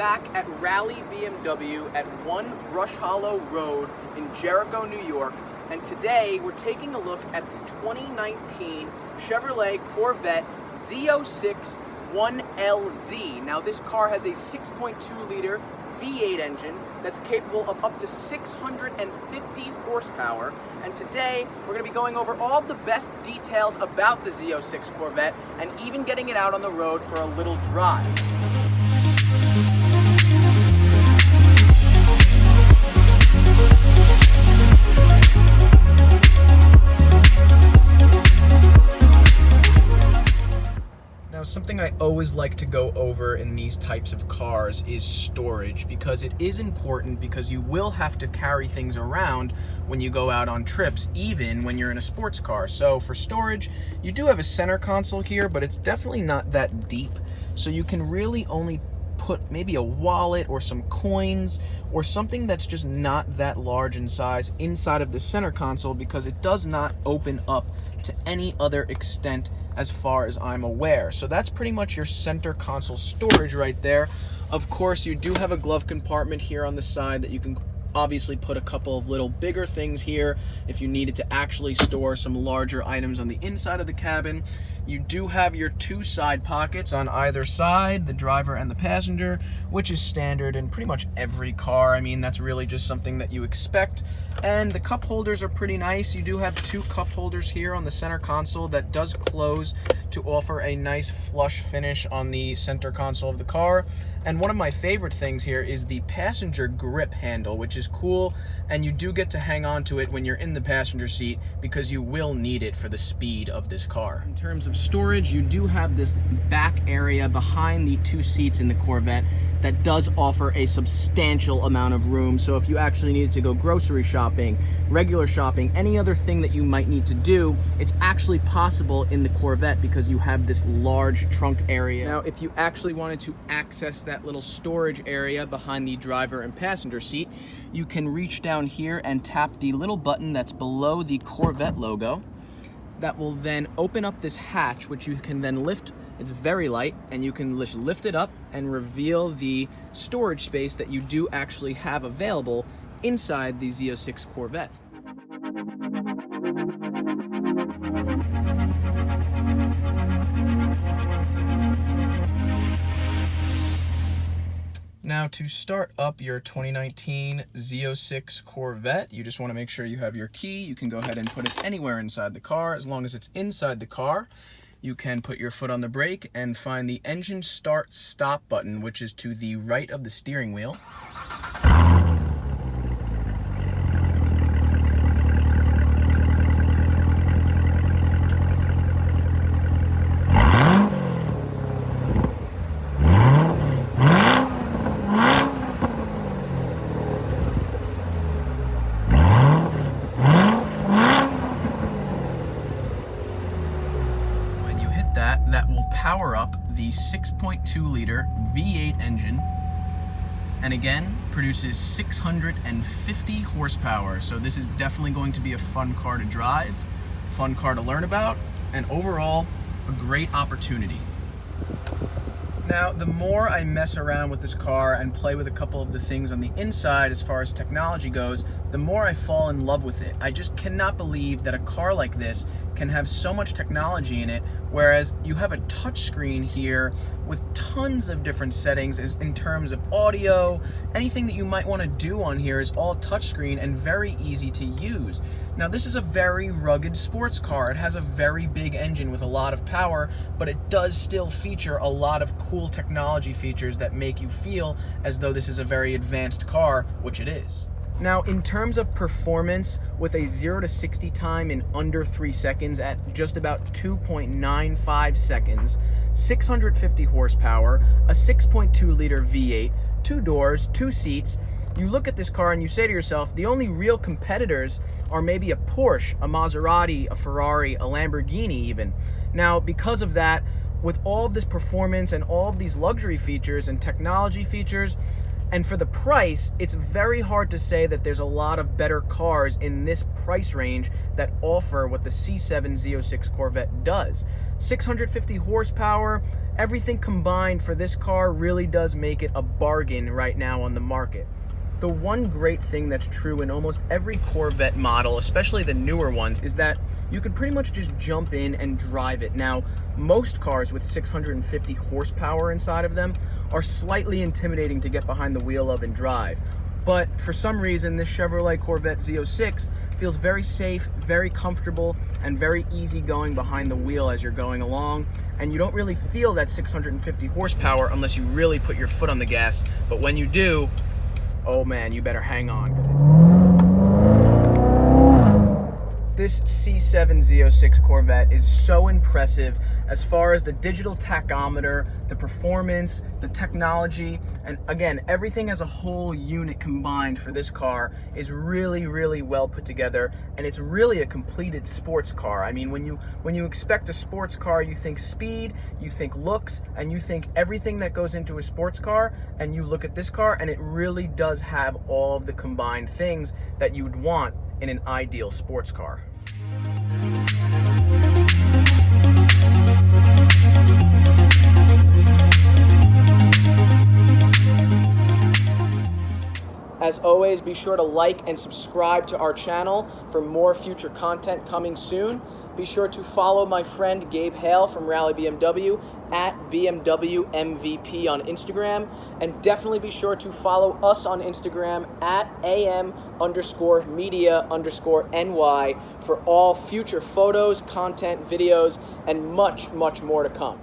back at Raleigh BMW at 1 Brush Hollow Road in Jericho, New York, and today we're taking a look at the 2019 Chevrolet Corvette Z06 1LZ. Now this car has a 6.2-liter V8 engine that's capable of up to 650 horsepower, and today we're going to be going over all the best details about the Z06 Corvette and even getting it out on the road for a little drive. Now, something I always like to go over in these types of cars is storage, because it is important, because you will have to carry things around when you go out on trips, even when you're in a sports car. So for storage, you do have a center console here, but it's definitely not that deep. So you can really only put maybe a wallet or some coins or something that's just not that large in size inside of the center console, because it does not open up to any other extent as far as I'm aware. So that's pretty much your center console storage right there. Of course, you do have a glove compartment here on the side that you can obviously put a couple of little bigger things here if you needed to actually store some larger items on the inside of the cabin. You do have your two side pockets on either side, the driver and the passenger, which is standard in pretty much every car. I mean, that's really just something that you expect. And the cup holders are pretty nice. You do have two cup holders here on the center console that does close to offer a nice flush finish on the center console of the car. And one of my favorite things here is the passenger grip handle, which is cool, and you do get to hang on to it when you're in the passenger seat, because you will need it for the speed of this car. In terms of storage, you do have this back area behind the two seats in the Corvette that does offer a substantial amount of room. So if you actually needed to go grocery shopping, regular shopping, any other thing that you might need to do, it's actually possible in the Corvette because you have this large trunk area. Now, if you actually wanted to access that little storage area behind the driver and passenger seat, you can reach down here and tap the little button that's below the Corvette logo. That will then open up this hatch, which you can then lift. It's very light, and you can just lift it up and reveal the storage space that you do actually have available inside the Z06 Corvette. Now, to start up your 2019 Z06 Corvette, you just want to make sure you have your key. You can go ahead and put it anywhere inside the car. As long as it's inside the car, you can put your foot on the brake and find the engine start stop button, which is to the right of the steering wheel. That will power up the 6.2-liter V8 engine, and again produces 650 horsepower. So this is definitely going to be a fun car to drive, fun car to learn about, and overall a great opportunity. Now, the more I mess around with this car and play with a couple of the things on the inside as far as technology goes, the more I fall in love with it. I just cannot believe that a car like this can have so much technology in it, whereas you have a touchscreen here with tons of different settings in terms of audio. Anything that you might want to do on here is all touchscreen and very easy to use. Now, this is a very rugged sports car. It has a very big engine with a lot of power, but it does still feature a lot of cool technology features that make you feel as though this is a very advanced car, which it is. Now, in terms of performance, with a 0 to 60 time in under 3 seconds at just about 2.95 seconds, 650 horsepower, a 6.2-liter V8, 2 doors, 2 seats, you look at this car and you say to yourself, the only real competitors are maybe a Porsche, a Maserati, a Ferrari, a Lamborghini even. Now, because of that, with all of this performance and all of these luxury features and technology features, and for the price, it's very hard to say that there's a lot of better cars in this price range that offer what the C7 Z06 Corvette does. 650 horsepower, everything combined for this car really does make it a bargain right now on the market. The one great thing that's true in almost every Corvette model, especially the newer ones, is that you can pretty much just jump in and drive it. Now, most cars with 650 horsepower inside of them are slightly intimidating to get behind the wheel of and drive. But for some reason, this Chevrolet Corvette Z06 feels very safe, very comfortable, and very easy going behind the wheel as you're going along. And you don't really feel that 650 horsepower unless you really put your foot on the gas. But when you do, oh man, you better hang on, because this C7 Z06 Corvette is so impressive as far as the digital tachometer, the performance, the technology, and again, everything as a whole unit combined for this car is really, really well put together, and it's really a completed sports car. I mean, when you expect a sports car, you think speed, you think looks, and you think everything that goes into a sports car, and you look at this car, and it really does have all of the combined things that you would want in an ideal sports car. As always, be sure to like and subscribe to our channel for more future content coming soon. Be sure to follow my friend Gabe Hale from Rally BMW at BMW MVP on Instagram. And definitely be sure to follow us on Instagram at AM_media_NY for all future photos, content, videos, and much, much more to come.